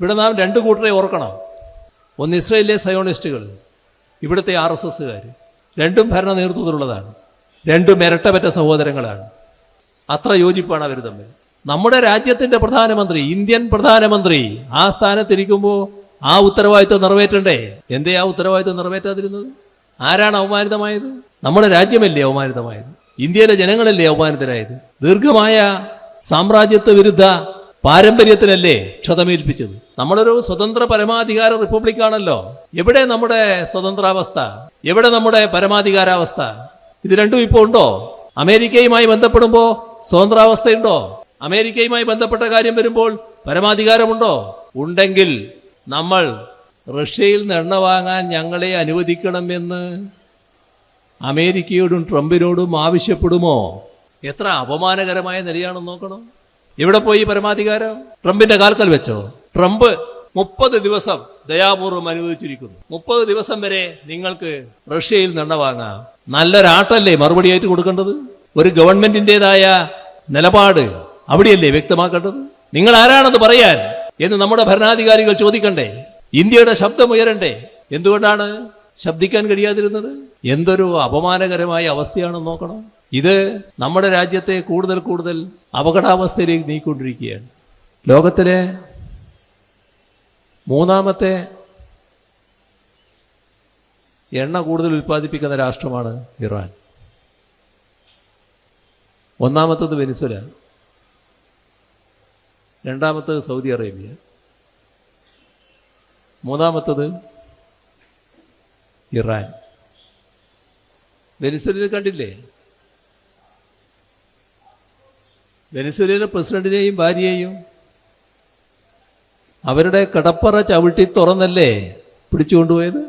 ഇവിടെ നാം രണ്ട് കൂട്ടരെ ഓർക്കണം. ഒന്ന് ഇസ്രായേലിലെ സയോണിസ്റ്റുകൾ, ഇവിടുത്തെ RSSകാർ. രണ്ടും ഭരണ നേതൃത്വത്തിലുള്ളതാണ്. രണ്ടും ഇരട്ടപ്പറ്റ സഹോദരങ്ങളാണ്. അത്ര യോജിപ്പാണ് അവർ തമ്മിൽ. നമ്മുടെ രാജ്യത്തിൻ്റെ പ്രധാനമന്ത്രി, ഇന്ത്യൻ പ്രധാനമന്ത്രി ആ സ്ഥാനത്തിരിക്കുമ്പോൾ ആ ഉത്തരവാദിത്വം നിറവേറ്റണ്ടേ? എന്തേ ആ ഉത്തരവാദിത്വം നിറവേറ്റാതിരുന്നത്? ആരാണ് അവമാനിതമായത്? നമ്മുടെ രാജ്യമല്ലേ അവമാനിതമായത്? ഇന്ത്യയിലെ ജനങ്ങളല്ലേ അവമാനിതരായത്? ദീർഘമായ സാമ്രാജ്യത്വ വിരുദ്ധ പാരമ്പര്യത്തിനല്ലേ ക്ഷതമേൽപ്പിച്ചത്? നമ്മളൊരു സ്വതന്ത്ര പരമാധികാര റിപ്പബ്ലിക്കാണല്ലോ. എവിടെ നമ്മുടെ സ്വതന്ത്രാവസ്ഥ? എവിടെ നമ്മുടെ പരമാധികാരാവസ്ഥ? ഇത് രണ്ടും ഇപ്പോൾ ഉണ്ടോ? അമേരിക്കയുമായി ബന്ധപ്പെടുമ്പോൾ സ്വതന്ത്രാവസ്ഥയുണ്ടോ? അമേരിക്കയുമായി ബന്ധപ്പെട്ട കാര്യം വരുമ്പോൾ പരമാധികാരമുണ്ടോ? ഉണ്ടെങ്കിൽ നമ്മൾ റഷ്യയിൽ നിന്ന് എണ്ണ വാങ്ങാൻ ഞങ്ങളെ അനുവദിക്കണമെന്ന് അമേരിക്കയോടും ട്രംപിനോടും ആവശ്യപ്പെടുമോ? എത്ര അപമാനകരമായ നിലയാണെന്ന് നോക്കണം. എവിടെ പോയി പരമാധികാരം? ട്രംപിന്റെ കാൽക്കൽ വെച്ചോ? ട്രംപ് 30 ദിവസം ദയാപൂർവം അനുവദിച്ചിരിക്കുന്നു. 30 ദിവസം വരെ നിങ്ങൾക്ക് റഷ്യയിൽ നിന്ന് എണ്ണ വാങ്ങാം. നല്ലൊരാട്ടല്ലേ മറുപടിയായിട്ട് കൊടുക്കേണ്ടത്? ഒരു ഗവൺമെന്റിൻ്റെതായ നിലപാട് അവിടെയല്ലേ വ്യക്തമാക്കേണ്ടത്? നിങ്ങൾ ആരാണത് പറയാൻ എന്ന് നമ്മുടെ ഭരണാധികാരികൾ ചോദിക്കണ്ടേ? ഇന്ത്യയുടെ ശബ്ദം ഉയരണ്ടേ? എന്തുകൊണ്ടാണ് ശബ്ദിക്കാൻ കഴിയാതിരുന്നത്? എന്തൊരു അപമാനകരമായ അവസ്ഥയാണെന്ന് നോക്കണം. ഇത് നമ്മുടെ രാജ്യത്തെ കൂടുതൽ കൂടുതൽ അപകടാവസ്ഥയിലേക്ക് നീക്കൊണ്ടിരിക്കുകയാണ്. ലോകത്തിലെ മൂന്നാമത്തെ എണ്ണ കൂടുതൽ ഉൽപ്പാദിപ്പിക്കുന്ന രാഷ്ട്രമാണ് ഇറാൻ. ഒന്നാമത്തത് വെനിസ്വേല, രണ്ടാമത്തത് സൗദി അറേബ്യ, മൂന്നാമത്തത് ഇറാൻ. വെനിസ്വേലയിൽ കണ്ടില്ലേ? വെനിസ്വേലയിലെ പ്രസിഡന്റിനെയും ഭാര്യയെയും അവരുടെ കടപ്പറ ചവിട്ടി തുറന്നല്ലേ പിടിച്ചുകൊണ്ടുപോയത്?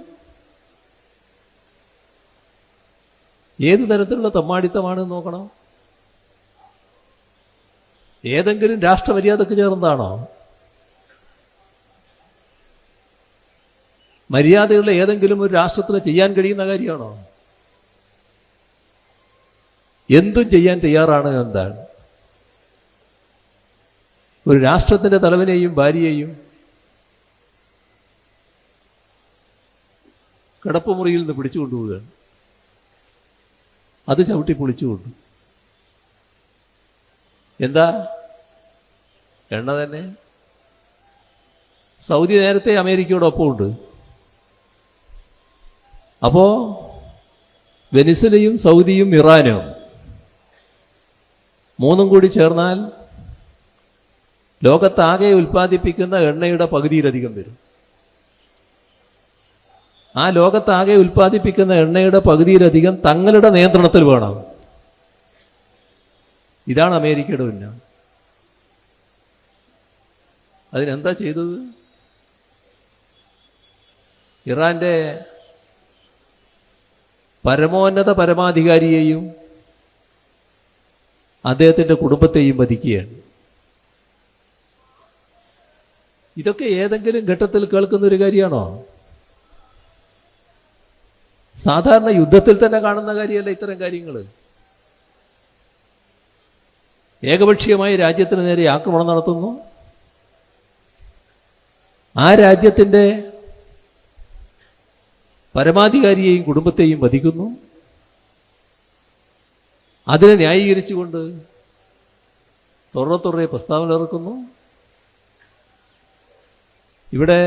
ഏത് തരത്തിലുള്ള തമ്മാടിത്തമാണെന്ന് നോക്കണം. ഏതെങ്കിലും രാഷ്ട്രമര്യാദക്ക് ചേർന്നതാണോ? മര്യാദയുള്ള ഏതെങ്കിലും ഒരു രാഷ്ട്രത്തിന് ചെയ്യാൻ കഴിയുന്ന കാര്യമാണോ? എന്തും ചെയ്യാൻ തയ്യാറാണ് എന്താണ്? ഒരു രാഷ്ട്രത്തിൻ്റെ തലവനെയും ഭാര്യയെയും കിടപ്പുമുറിയിൽ നിന്ന് പിടിച്ചുകൊണ്ടുപോവുകയാണ്. അത് ചവിട്ടി പൊളിച്ചുകൊണ്ടു. എന്താ? എണ്ണ തന്നെ. സൗദി നേരത്തെ അമേരിക്കയോടൊപ്പം ഉണ്ട്. അപ്പോ വെനിസ്വേലയും സൗദിയും ഇറാനും മൂന്നും കൂടി ചേർന്നാൽ ലോകത്താകെ ഉൽപ്പാദിപ്പിക്കുന്ന എണ്ണയുടെ പകുതിയിലധികം വരും. ആ ലോകത്താകെ ഉൽപ്പാദിപ്പിക്കുന്ന എണ്ണയുടെ പകുതിയിലധികം തങ്ങളുടെ നിയന്ത്രണത്തിൽ വേണം. ഇതാണ് അമേരിക്കയുടെ ഉന്നം. അതിനെന്താ ചെയ്തത്? ഇറാന്റെ പരമോന്നത പരമാധികാരിയെയും അദ്ദേഹത്തിൻ്റെ കുടുംബത്തെയും വധിക്കുകയാണ്. ഇതൊക്കെ ഏതെങ്കിലും ഘട്ടത്തിൽ കേൾക്കുന്ന ഒരു കാര്യമാണോ? സാധാരണ യുദ്ധത്തിൽ തന്നെ കാണുന്ന കാര്യമല്ല ഇത്തരം കാര്യങ്ങൾ. ഏകപക്ഷീയമായി രാജ്യത്തിന് നേരെ ആക്രമണം നടത്തുന്നു. ആ രാജ്യത്തിൻ്റെ പരമാധികാരിയെയും കുടുംബത്തെയും വധിക്കുന്നു. അതിനെ ന്യായീകരിച്ചുകൊണ്ട് തുറ പ്രസ്താവന ഇറക്കുന്നു. ഇവിടെ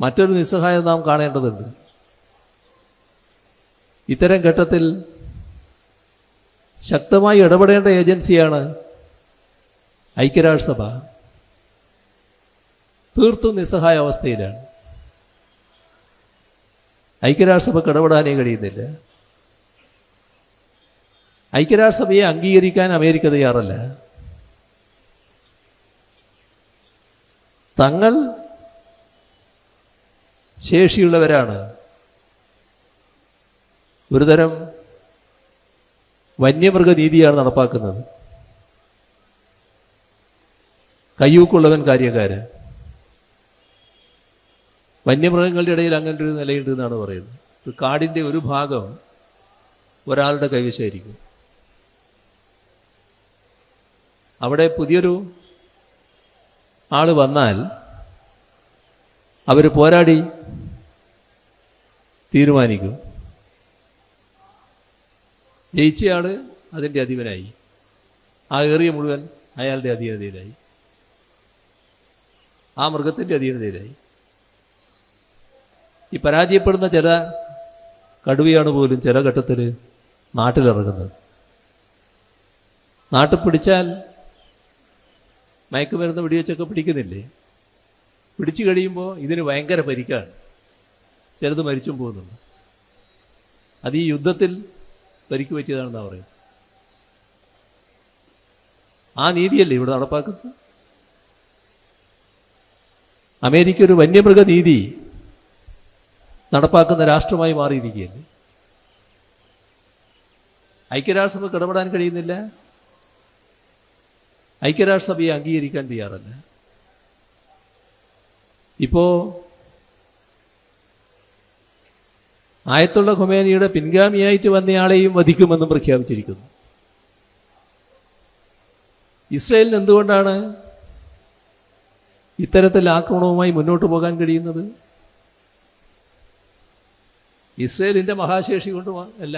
മറ്റൊരു നിസ്സഹായത നാം കാണേണ്ടതുണ്ട്. ഇത്തരം ഘട്ടത്തിൽ ശക്തമായി ഇടപെടേണ്ട ഏജൻസിയാണ് ഐക്യരാഷ്ട്രസഭ. തീർത്തും നിസ്സഹായ അവസ്ഥയിലാണ്. ഐക്യരാഷ്ട്രസഭയ്ക്ക് ഇടപെടാനേ കഴിയുന്നില്ല. ഐക്യരാഷ്ട്രസഭയെ അംഗീകരിക്കാൻ അമേരിക്ക തയ്യാറല്ല. തങ്ങൾ ശേഷിയുള്ളവരാണ്. ഒരുതരം വന്യമൃഗനീതിയാണ് നടപ്പാക്കുന്നത്. കയ്യൂക്കുള്ളവൻ കാര്യക്കാരൻ. വന്യമൃഗങ്ങളുടെ ഇടയിൽ അങ്ങനെ ഒരു നിലയുണ്ട് എന്നാണ് പറയുന്നത്. കാടിൻ്റെ ഒരു ഭാഗം ഒരാളുടെ കൈവശമായിരിക്കും. അവിടെ പുതിയൊരു ആൾ വന്നാൽ അവർ പോരാടി തീരുമാനിക്കും. ജയിച്ചയാൾ അതിൻ്റെ അധീനനായി, ആ ഏറിയ മുഴുവൻ അയാളുടെ അധീനതയിലായി, ആ മൃഗത്തിൻ്റെ അധീനതയിലായി. ഈ പരാജയപ്പെടുന്ന ചില കടുവയാണ് പോലും ചില ഘട്ടത്തിൽ നാട്ടിലിറങ്ങുന്നത്. നാട്ടിൽ പിടിച്ചാൽ മയക്കുമരുന്ന് വെടിവെച്ചൊക്കെ പിടിക്കുന്നില്ലേ, പിടിച്ചു കഴിയുമ്പോൾ ഇതിന് ഭയങ്കര പരിക്കാണ്, ചിലത് മരിച്ചും പോകുന്നുണ്ട്. അത് ഈ യുദ്ധത്തിൽ പരിക്ക് പറ്റിയതാണെന്നാണ് പറയുന്നത്. ആ നീതിയല്ലേ ഇവിടെ നടപ്പാക്കുന്നത്? അമേരിക്ക ഒരു വന്യമൃഗ നീതി നടപ്പാക്കുന്ന രാഷ്ട്രമായി മാറിയിരിക്കുകയല്ലേ. ഐക്യരാഷ്ട്രസഭയ്ക്ക് ഇടപെടാൻ കഴിയുന്നില്ല, ഐക്യരാഷ്ട്രസഭയെ അംഗീകരിക്കാൻ തയ്യാറല്ല. ഇപ്പോ ആയത്തുള്ള ഖൊമേനിയുടെ പിൻഗാമിയായിട്ട് വന്നയാളെയും വധിക്കുമെന്നും പ്രഖ്യാപിച്ചിരിക്കുന്നു. ഇസ്രായേലിന് എന്തുകൊണ്ടാണ് ഇത്തരത്തിൽ ആക്രമണവുമായി മുന്നോട്ട് പോകാൻ കഴിയുന്നത്? ഇസ്രായേലിൻ്റെ മഹാശേഷി കൊണ്ട് അല്ല,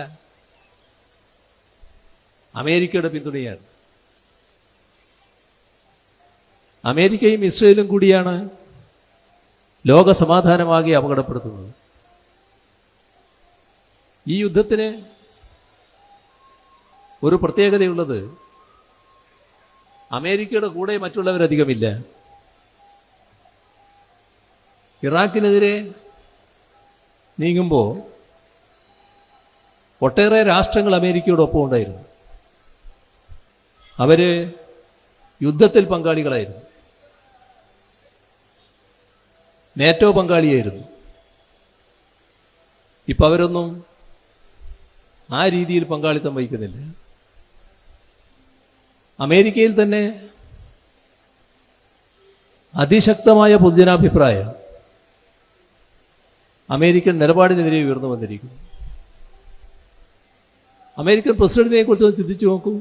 അമേരിക്കയുടെ പിന്തുണയാണ്. അമേരിക്കയും ഇസ്രായേലും കൂടിയാണ് ലോക സമാധാനമാകെ അപകടപ്പെടുത്തുന്നത്. ഈ യുദ്ധത്തിന് ഒരു പ്രത്യേകതയുള്ളത്, അമേരിക്കയുടെ കൂടെ മറ്റുള്ളവരധികമില്ല. ഇറാഖിനെതിരെ നീങ്ങുമ്പോൾ ഒട്ടേറെ രാഷ്ട്രങ്ങൾ അമേരിക്കയോടൊപ്പം ഉണ്ടായിരുന്നു. അവർ യുദ്ധത്തിൽ പങ്കാളികളായിരുന്നു, നേറ്റോ പങ്കാളിയായിരുന്നു. ഇപ്പം അവരൊന്നും ആ രീതിയിൽ പങ്കാളിത്തം വഹിക്കുന്നില്ല. അമേരിക്കയിൽ തന്നെ അതിശക്തമായ പൊതുജനാഭിപ്രായം അമേരിക്കൻ നിലപാടിനെതിരെ ഉയർന്നു വന്നിരിക്കുന്നു. അമേരിക്കൻ പ്രസിഡന്റിനെ കുറിച്ചൊന്ന് ചിന്തിച്ചു നോക്കൂ.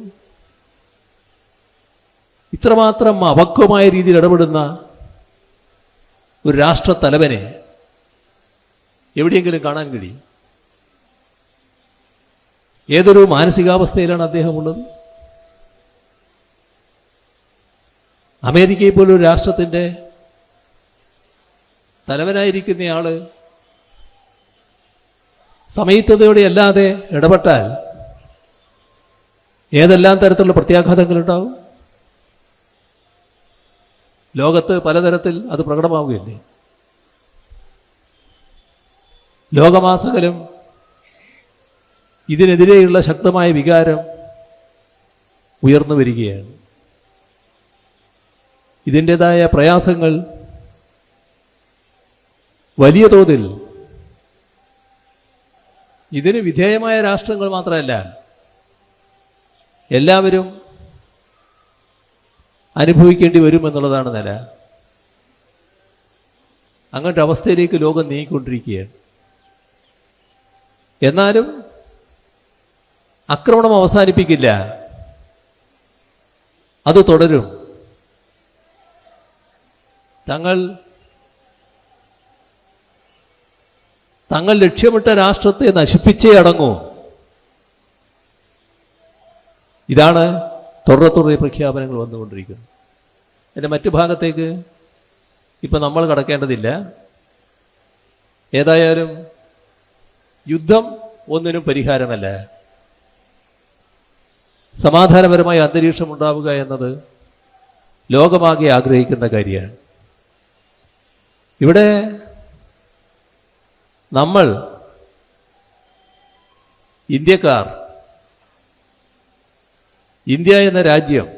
ഇത്രമാത്രം അപക്വമായ രീതിയിൽ ഇടപെടുന്ന ഒരു രാഷ്ട്രത്തലവനെ എവിടെയെങ്കിലും കാണാൻ കഴിയും? ഏതൊരു മാനസികാവസ്ഥയിലാണ് അദ്ദേഹം ഉള്ളത്? അമേരിക്കയെ പോലൊരു രാഷ്ട്രത്തിൻ്റെ തലവനായിരിക്കുന്നയാള് സമയത്തതയോടെ അല്ലാതെ ഇടപെട്ടാൽ ഏതെല്ലാം തരത്തിലുള്ള പ്രത്യാഘാതങ്ങളുണ്ടാവും? ലോകത്ത് പലതരത്തിൽ അത് പ്രകടമാവുകയല്ലേ. ലോകമാസകലം ഇതിനെതിരെയുള്ള ശക്തമായ വികാരം ഉയർന്നു വരികയാണ്. ഇതിൻ്റെതായ പ്രയാസങ്ങൾ വലിയ തോതിൽ ഇതിന് വിധേയമായ രാഷ്ട്രങ്ങൾ മാത്രമല്ല, എല്ലാവരും അനുഭവിക്കേണ്ടി വരുമെന്നുള്ളതാണ് നില. അങ്ങനത്തെ അവസ്ഥയിലേക്ക് ലോകം നീങ്ങിക്കൊണ്ടിരിക്കുകയാണ്. എന്നാലും ആക്രമണം അവസാനിപ്പിക്കില്ല, അത് തുടരും. തങ്ങൾ ലക്ഷ്യമിട്ട രാഷ്ട്രത്തെ നശിപ്പിച്ചേ അടങ്ങൂ. ഇതാണ് തുടരെ പ്രഖ്യാപനങ്ങൾ വന്നുകൊണ്ടിരിക്കുന്നത്. എൻ്റെ മറ്റു ഭാഗത്തേക്ക് ഇപ്പം നമ്മൾ കടക്കേണ്ടതില്ല. ഏതായാലും യുദ്ധം ഒന്നിനും പരിഹാരമല്ല. സമാധാനപരമായ അന്തരീക്ഷം ഉണ്ടാവുക എന്നത് ലോകമാകെ ആഗ്രഹിക്കുന്ന കാര്യമാണ്. ഇവിടെ നമ്മൾ ഇന്ത്യക്കാർ, ഇന്ത്യ എന്ന രാജ്യം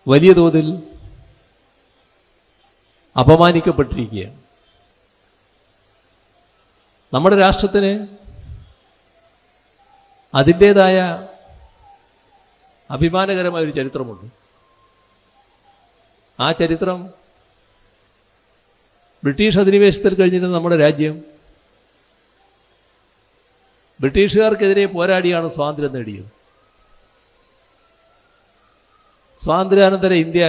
വലിയ തോതിൽ അപമാനിക്കപ്പെട്ടിരിക്കുകയാണ്. നമ്മുടെ രാഷ്ട്രത്തിന് അതിൻ്റേതായ അഭിമാനകരമായ ഒരു ചരിത്രമുണ്ട്. ആ ചരിത്രം ബ്രിട്ടീഷ് അധിനിവേശത്തിൽ കഴിഞ്ഞിരുന്ന നമ്മുടെ രാജ്യം ബ്രിട്ടീഷുകാർക്കെതിരെ പോരാടിയാണ് സ്വാതന്ത്ര്യം നേടിയത്. സ്വാതന്ത്ര്യാനന്തര ഇന്ത്യ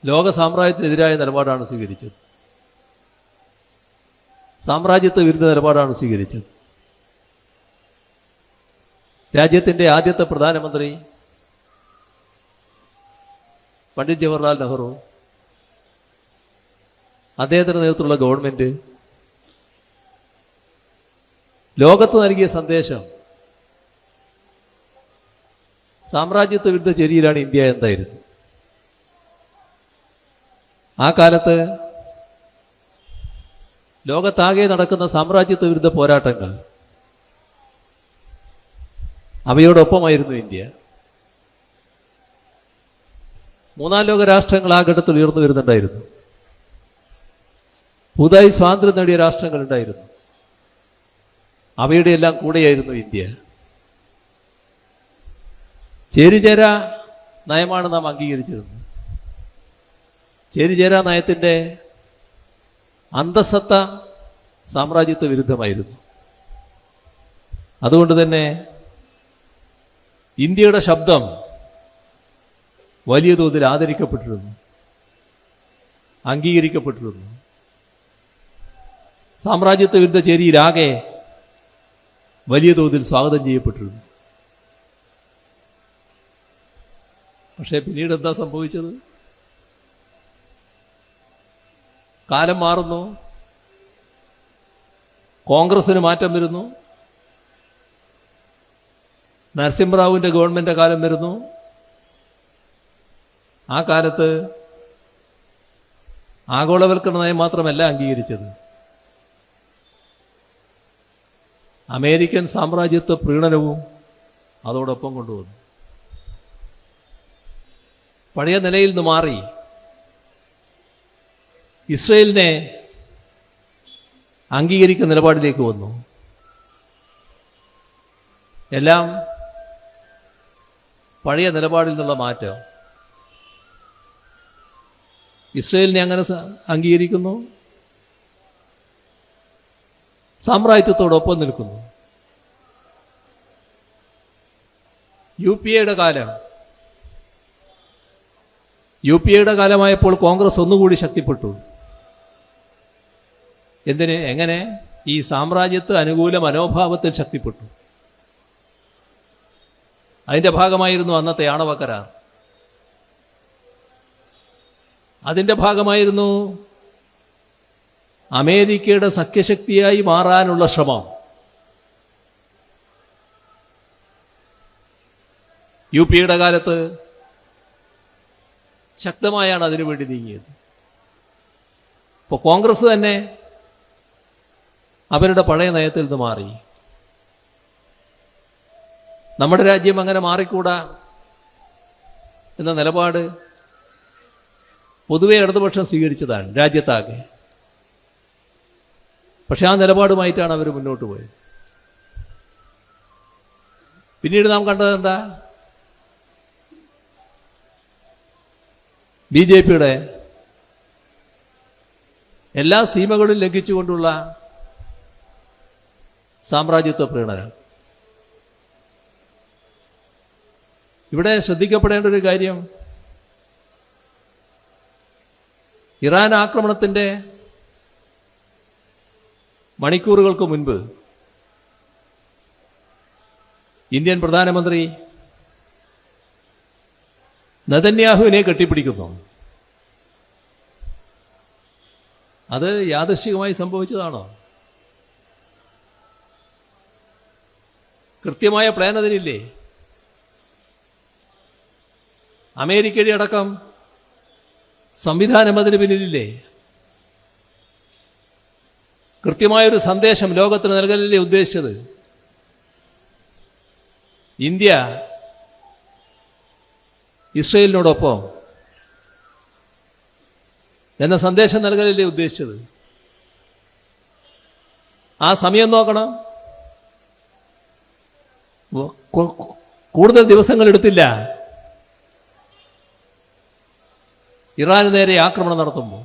ലോക സാമ്രാജ്യത്തിനെതിരായ നിലപാടാണ് സ്വീകരിച്ചത്. സാമ്രാജ്യത്വ വിരുദ്ധ നിലപാടാണ് സ്വീകരിച്ചത്. രാജ്യത്തിൻ്റെ ആദ്യത്തെ പ്രധാനമന്ത്രി പണ്ഡിറ്റ് ജവഹർലാൽ നെഹ്റു, അദ്ദേഹത്തിൻ്റെ നേതൃത്വത്തിലുള്ള ഗവൺമെൻറ് ലോകത്ത് നൽകിയ സന്ദേശം സാമ്രാജ്യത്വ വിരുദ്ധ ചേരിയിലാണ് ഇന്ത്യ എന്തായിരുന്നു. ആ കാലത്ത് ലോകത്താകെ നടക്കുന്ന സാമ്രാജ്യത്വ വിരുദ്ധ പോരാട്ടങ്ങൾ, അവയോടൊപ്പമായിരുന്നു ഇന്ത്യ. മൂന്നാം ലോക രാഷ്ട്രങ്ങൾ ആ ഘട്ടത്തിൽ ഉയർന്നു വരുന്നുണ്ടായിരുന്നു. പുതുതായി സ്വാതന്ത്ര്യം നേടിയ രാഷ്ട്രങ്ങൾ ഉണ്ടായിരുന്നു. അവയുടെ എല്ലാം കൂടെയായിരുന്നു ഇന്ത്യ. ചേരിചേര നയമാണ് നാം അംഗീകരിച്ചിരുന്നത്. ചേരിചേരാ നയത്തിൻ്റെ അന്തസത്ത സാമ്രാജ്യത്വ വിരുദ്ധമായിരുന്നു. അതുകൊണ്ട് തന്നെ ഇന്ത്യയുടെ ശബ്ദം വലിയ തോതിൽ ആദരിക്കപ്പെട്ടിരുന്നു, അംഗീകരിക്കപ്പെട്ടിരുന്നു. സാമ്രാജ്യത്വ വിരുദ്ധ ചേരിയിലാകെ വലിയ തോതിൽ സ്വാഗതം ചെയ്യപ്പെട്ടിരുന്നു. പക്ഷേ പിന്നീട് എന്താ സംഭവിച്ചത്? കാലം മാറുന്നു, കോൺഗ്രസിന് മാറ്റം വരുന്നു, നരസിംഹറാവുവിൻ്റെ ഗവൺമെൻറ് കാലം വരുന്നു. ആ കാലത്ത് ആഗോളവൽക്കരണ നയം മാത്രമല്ല അംഗീകരിച്ചത്, അമേരിക്കൻ സാമ്രാജ്യത്വ പ്രീണനവും അതോടൊപ്പം കൊണ്ടുവന്നു. പഴയ നിലയിൽ നിന്ന് മാറി ഇസ്രയേലിനെ അംഗീകരിക്കുന്ന നിലപാടിലേക്ക് വന്നു. എല്ലാം പഴയ നിലപാടിൽ നിന്നുള്ള മാറ്റം. ഇസ്രയേലിനെ അങ്ങനെ അംഗീകരിക്കുന്നു, സാമ്രാജ്യത്വത്തോടൊപ്പം നിൽക്കുന്നു. UPA കാലം, UPA കാലമായപ്പോൾ കോൺഗ്രസ് ഒന്നുകൂടി ശക്തിപ്പെട്ടു. എന്തിന്? എങ്ങനെ? ഈ സാമ്രാജ്യത്വ അനുകൂല മനോഭാവത്തിൽ ശക്തിപ്പെട്ടു. അതിൻ്റെ ഭാഗമായിരുന്നു അന്നത്തെ ആണവ കരാർ. അതിൻ്റെ ഭാഗമായിരുന്നു അമേരിക്കയുടെ സഖ്യശക്തിയായി മാറാനുള്ള ശ്രമം. UPA കാലത്ത് ശക്തമായാണ് അതിനുവേണ്ടി നീങ്ങിയത്. ഇപ്പോൾ കോൺഗ്രസ് തന്നെ അവരുടെ പഴയ നയത്തിൽ നിന്ന് മാറി. നമ്മുടെ രാജ്യം അങ്ങനെ മാറിക്കൂടാ എന്ന നിലപാട് പൊതുവെ ഇടതുപക്ഷം സ്വീകരിച്ചതാണ് രാജ്യത്താകെ. പക്ഷെ ആ നിലപാടുമായിട്ടാണ് അവർ മുന്നോട്ട് പോയത്. പിന്നീട് നാം കണ്ടത് എന്താ? BJPയുടെ എല്ലാ സീമകളും ലംഘിച്ചുകൊണ്ടുള്ള സാമ്രാജ്യത്വ പ്രീണനം. ഇവിടെ ശ്രദ്ധിക്കപ്പെടേണ്ട ഒരു കാര്യം, ഇറാൻ ആക്രമണത്തിൻ്റെ മണിക്കൂറുകൾക്ക് മുൻപ് ഇന്ത്യൻ പ്രധാനമന്ത്രി നെതന്യാഹുവിനെ കെട്ടിപ്പിടിക്കുന്നു. അത് യാദൃശ്ചികമായി സംഭവിച്ചതാണോ? കൃത്യമായ പ്ലാൻ അതിനില്ലേ? അമേരിക്കയുടെ അടക്കം സംവിധാനം അതിന് പിന്നിലില്ലേ? കൃത്യമായൊരു സന്ദേശം ലോകത്തിന് നൽകലല്ലേ ഉദ്ദേശിച്ചത്? ഇന്ത്യ ഇസ്രയേലിനോടൊപ്പം എന്ന സന്ദേശം നൽകലല്ലേ ഉദ്ദേശിച്ചത്? ആ സമയം നോക്കണം. കൂടുതൽ ദിവസങ്ങൾ എടുത്തില്ല ഇറാന് നേരെ ആക്രമണം നടത്തുമ്പോൾ.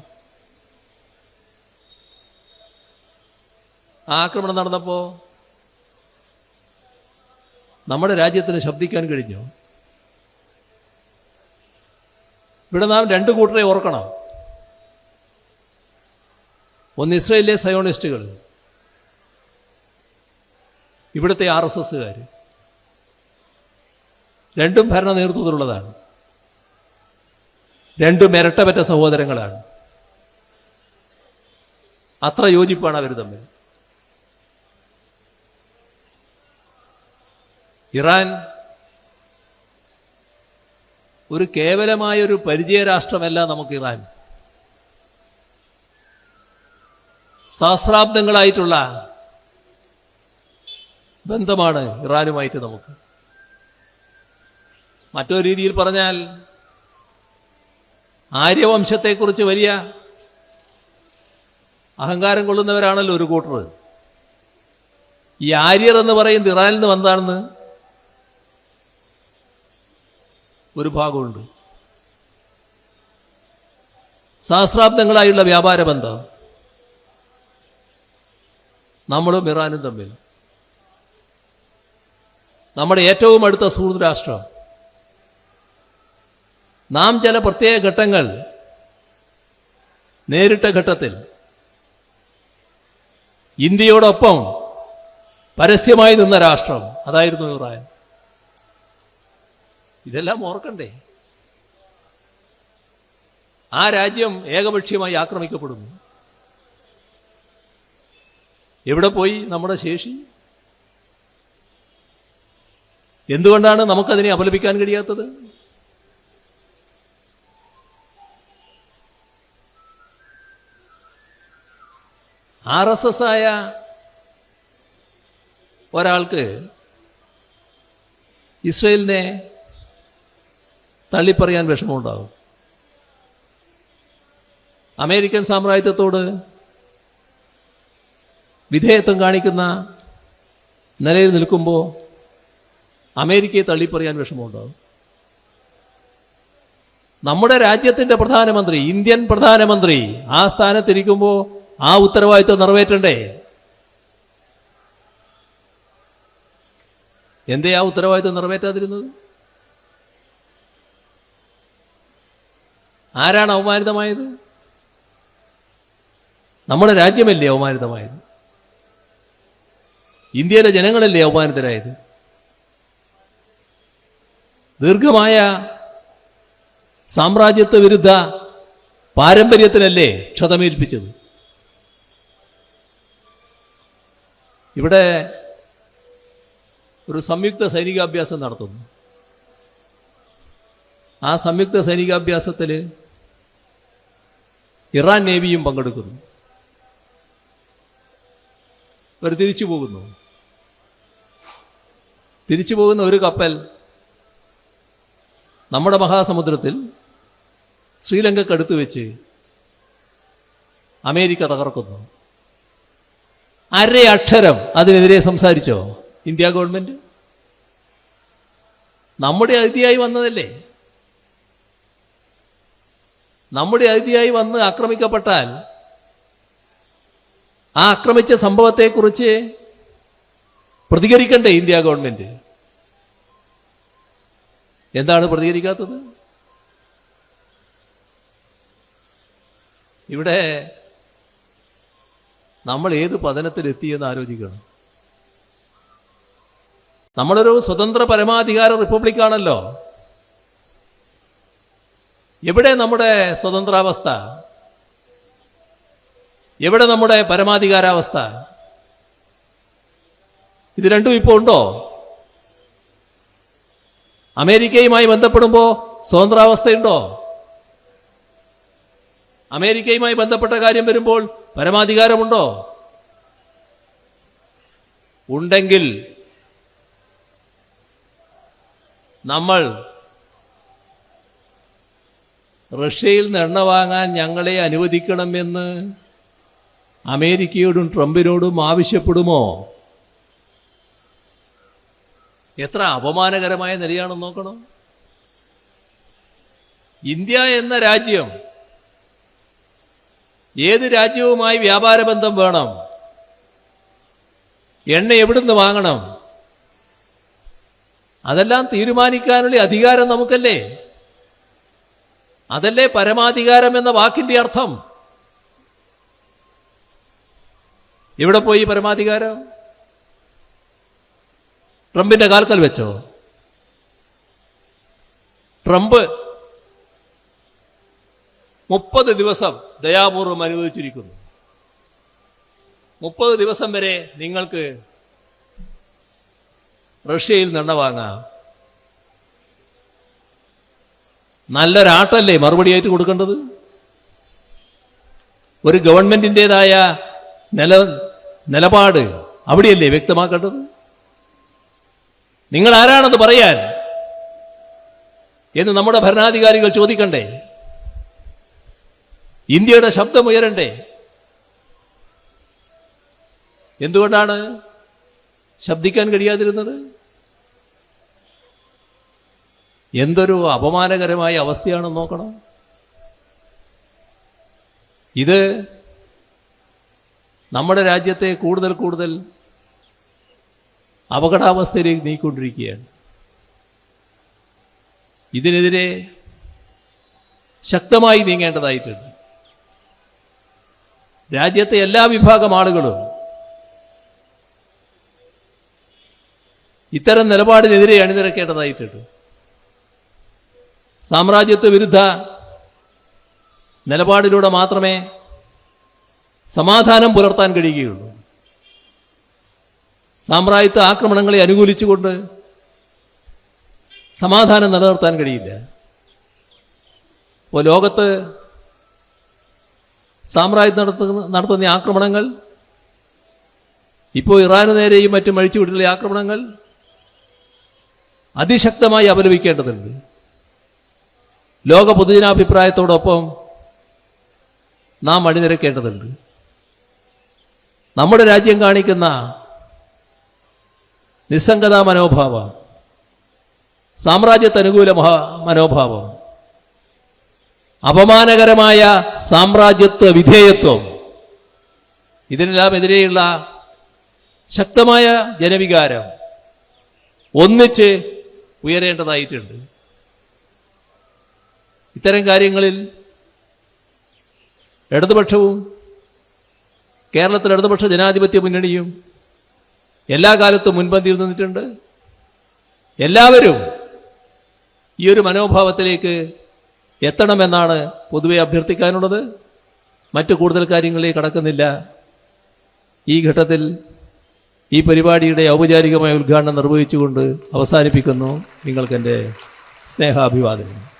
ആ ആക്രമണം നടന്നപ്പോൾ നമ്മുടെ രാജ്യത്തിന് ശബ്ദിക്കാൻ കഴിഞ്ഞു. ഇവിടെ നാം രണ്ട് കൂട്ടരെ ഓർക്കണം. ഒന്ന് ഇസ്രായേലിലെ സയോണിസ്റ്റുകൾ, ഇവിടുത്തെ RSSകാർ. രണ്ടും ഭരണ നേതൃത്വത്തിലുള്ളതാണ്. രണ്ടും ഇരട്ടപറ്റ സഹോദരങ്ങളാണ്. അത്ര യോജിപ്പാണ് അവർ തമ്മിൽ. ഇറാൻ ഒരു കേവലമായൊരു പരിചയ രാഷ്ട്രമല്ല നമുക്ക് ഇറാൻ. സഹസ്രാബ്ദങ്ങളായിട്ടുള്ള ബന്ധമാണ് ഇറാനുമായിട്ട് നമുക്ക്. മറ്റൊരു രീതിയിൽ പറഞ്ഞാൽ ആര്യവംശത്തെക്കുറിച്ച് വലിയ അഹങ്കാരം കൊള്ളുന്നവരാണല്ലോ ഒരു കൂട്ടർ. ഈ ആര്യർ എന്ന് പറയുന്നത് ഇറാനിൽ നിന്ന് വന്നതാണെന്ന് ഒരു ഭാഗമുണ്ട്. സഹസ്രാബ്ദങ്ങളായുള്ള വ്യാപാര ബന്ധം നമ്മളും ഇറാനും തമ്മിൽ. നമ്മുടെ ഏറ്റവും അടുത്ത സുഹൃത്ത് രാഷ്ട്രം. നാം ചില പ്രത്യേക ഘട്ടങ്ങൾ നേരിട്ട ഘട്ടത്തിൽ ഇന്ത്യയോടൊപ്പം പരസ്യമായി നിന്ന രാഷ്ട്രം അതായിരുന്നു ഇറാൻ. ഇതെല്ലാം ഓർക്കണ്ടേ? ആ രാജ്യം ഏകപക്ഷീയമായി ആക്രമിക്കപ്പെടുന്നു. എവിടെ പോയി നമ്മുടെ ശേഷി? എന്തുകൊണ്ടാണ് നമുക്കതിനെ അപലപിക്കാൻ കഴിയാത്തത്? RSS ആയ ഒരാൾക്ക് ഇസ്രയേലിനെ തള്ളിപ്പറയാൻ വിഷമമുണ്ടാകും. അമേരിക്കൻ സാമ്രാജ്യത്വത്തോട് വിധേയത്വം കാണിക്കുന്ന നിലയിൽ നിൽക്കുമ്പോൾ അമേരിക്കയെ തള്ളിപ്പറയാൻ വിഷമമുണ്ടാകും. നമ്മുടെ രാജ്യത്തിൻ്റെ പ്രധാനമന്ത്രി, ഇന്ത്യൻ പ്രധാനമന്ത്രി ആ സ്ഥാനത്തിരിക്കുമ്പോൾ ആ ഉത്തരവാദിത്വം നിറവേറ്റണ്ടേ? എന്തേ ആ ഉത്തരവാദിത്വം നിറവേറ്റാതിരുന്നത്? ആരാണ് അവമാനിതമായത്? നമ്മുടെ രാജ്യമല്ലേ അവമാനിതമായത്? ഇന്ത്യയിലെ ജനങ്ങളല്ലേ അവമാനിതരായത്? ദീർഘമായ സാമ്രാജ്യത്വ വിരുദ്ധ പാരമ്പര്യത്തിനല്ലേ ക്ഷതമേൽപ്പിച്ചത്? ഇവിടെ ഒരു സംയുക്ത സൈനികാഭ്യാസം നടത്തുന്നു. ആ സംയുക്ത സൈനികാഭ്യാസത്തിൽ ഇറാൻ നേവിയും പങ്കെടുക്കുന്നു. അവർ തിരിച്ചു പോകുന്ന ഒരു കപ്പൽ നമ്മുടെ മഹാസമുദ്രത്തിൽ ശ്രീലങ്കക്കടുത്ത് വെച്ച് അമേരിക്ക തകർക്കുന്നു. അരയക്ഷരം അതിനെതിരെ സംസാരിച്ചോ ഇന്ത്യ ഗവൺമെന്റ്? നമ്മുടെ അതിഥിയായി വന്നതല്ലേ. നമ്മുടെ അതിഥിയായി വന്ന് ആക്രമിക്കപ്പെട്ടാൽ ആ ആക്രമിച്ച സംഭവത്തെക്കുറിച്ച് പ്രതികരിക്കണ്ടേ ഇന്ത്യ ഗവൺമെന്റ്? എന്താണ് പ്രതികരിക്കാത്തത്? ഇവിടെ നമ്മൾ ഏത് പതനത്തിലെത്തിയെന്ന് ആലോചിക്കണം. നമ്മളൊരു സ്വതന്ത്ര പരമാധികാര റിപ്പബ്ലിക്കാണല്ലോ. എവിടെ നമ്മുടെ സ്വതന്ത്രാവസ്ഥ? എവിടെ നമ്മുടെ പരമാധികാരാവസ്ഥ? ഇത് രണ്ടും ഇപ്പോൾ ഉണ്ടോ? അമേരിക്കയുമായി ബന്ധപ്പെടുമ്പോൾ സ്വതന്ത്രാവസ്ഥയുണ്ടോ? അമേരിക്കയുമായി ബന്ധപ്പെട്ട കാര്യം വരുമ്പോൾ പരമാധികാരമുണ്ടോ? ഉണ്ടെങ്കിൽ നമ്മൾ റഷ്യയിൽ നിന്ന് എണ്ണ വാങ്ങാൻ ഞങ്ങളെ അനുവദിക്കണമെന്ന് അമേരിക്കയോടും ട്രംപിനോടും ആവശ്യപ്പെടുമോ? എത്ര അപമാനകരമായ നിലയാണെന്ന് നോക്കണം. ഇന്ത്യ എന്ന രാജ്യം ഏത് രാജ്യവുമായി വ്യാപാര ബന്ധം വേണം, എണ്ണ എവിടുന്ന് വാങ്ങണം, അതെല്ലാം തീരുമാനിക്കാനുള്ള അധികാരം നമുക്കല്ലേ. അതല്ലേ പരമാധികാരം എന്ന വാക്കിന്റെ അർത്ഥം. എവിടെ പോയി പരമാധികാരം? ട്രംപിന്റെ കാൽക്കൽ വെച്ചോ? ട്രംപ് 30 ദിവസം ദയാപൂർവം അനുവദിച്ചിരിക്കുന്നു. 30 ദിവസം വരെ നിങ്ങൾക്ക് റഷ്യയിൽ നിന്നെണ്ണ വാങ്ങാം. നല്ലൊരാട്ടല്ലേ മറുപടിയായിട്ട് കൊടുക്കേണ്ടത്? ഒരു ഗവൺമെന്റിൻ്റെതായ നിലപാട് അവിടെയല്ലേ വ്യക്തമാക്കേണ്ടത്? നിങ്ങൾ ആരാണത് പറയാൻ എന്ന് നമ്മുടെ ഭരണാധികാരികൾ ചോദിക്കണ്ടേ? ഇന്ത്യയുടെ ശബ്ദം ഉയരണ്ടേ? എന്തുകൊണ്ടാണ് ശബ്ദിക്കാൻ കഴിയാതിരുന്നത്? എന്തൊരു അപമാനകരമായ അവസ്ഥയാണെന്ന് നോക്കണം. ഇത് നമ്മുടെ രാജ്യത്തെ കൂടുതൽ കൂടുതൽ അപകടാവസ്ഥയിലേക്ക് നീക്കൊണ്ടിരിക്കുകയാണ്. ഇതിനെതിരെ ശക്തമായി നീങ്ങേണ്ടതായിട്ടുണ്ട്. രാജ്യത്തെ എല്ലാ വിഭാഗം ആളുകളും ഇത്തരം നിലപാടിനെതിരെ അണിനിരക്കേണ്ടതായിട്ടുണ്ട്. സാമ്രാജ്യത്വ വിരുദ്ധ നിലപാടിലൂടെ മാത്രമേ സമാധാനം പുലർത്താൻ കഴിയുകയുള്ളൂ. സാമ്രാജ്യത്വ ആക്രമണങ്ങളെ അനുകൂലിച്ചുകൊണ്ട് സമാധാനം നിലനിർത്താൻ കഴിയില്ല. ഇപ്പോൾ ലോകത്ത് സാമ്രാജ്യം നടത്തുന്ന ആക്രമണങ്ങൾ, ഇപ്പോൾ ഇറാന് നേരെയും മറ്റും അഴിച്ചുവിട്ടുള്ള ആക്രമണങ്ങൾ അതിശക്തമായി അപലപിക്കേണ്ടതുണ്ട്. ലോക പൊതുജനാഭിപ്രായത്തോടൊപ്പം നാം അണിനിരക്കേണ്ടതുണ്ട്. നമ്മുടെ രാജ്യം കാണിക്കുന്ന നിസ്സംഗതാ മനോഭാവം, സാമ്രാജ്യത്തനുകൂല മനോഭാവം, അപമാനകരമായ സാമ്രാജ്യത്വ വിധേയത്വം, ഇതിനെല്ലാം എതിരെയുള്ള ശക്തമായ ജനവികാരം ഒന്നിച്ച് ഉയരേണ്ടതായിട്ടുണ്ട്. ഇത്തരം കാര്യങ്ങളിൽ ഇടതുപക്ഷവും കേരളത്തിലെ ഇടതുപക്ഷ ജനാധിപത്യ മുന്നണിയും എല്ലാ കാലത്തും മുൻപന്തിയിൽ നിന്നിട്ടുണ്ട്. എല്ലാവരും ഈ ഒരു മനോഭാവത്തിലേക്ക് എത്തണമെന്നാണ് പൊതുവെ അഭ്യർത്ഥിക്കാനുള്ളത്. മറ്റു കൂടുതൽ കാര്യങ്ങളിലേക്ക് കടക്കുന്നില്ല. ഈ ഘട്ടത്തിൽ ഈ പരിപാടിയുടെ ഔപചാരികമായ ഉദ്ഘാടനം നിർവഹിച്ചുകൊണ്ട് അവസാനിപ്പിക്കുന്നു. നിങ്ങൾക്കെൻ്റെ സ്നേഹാഭിവാദനം.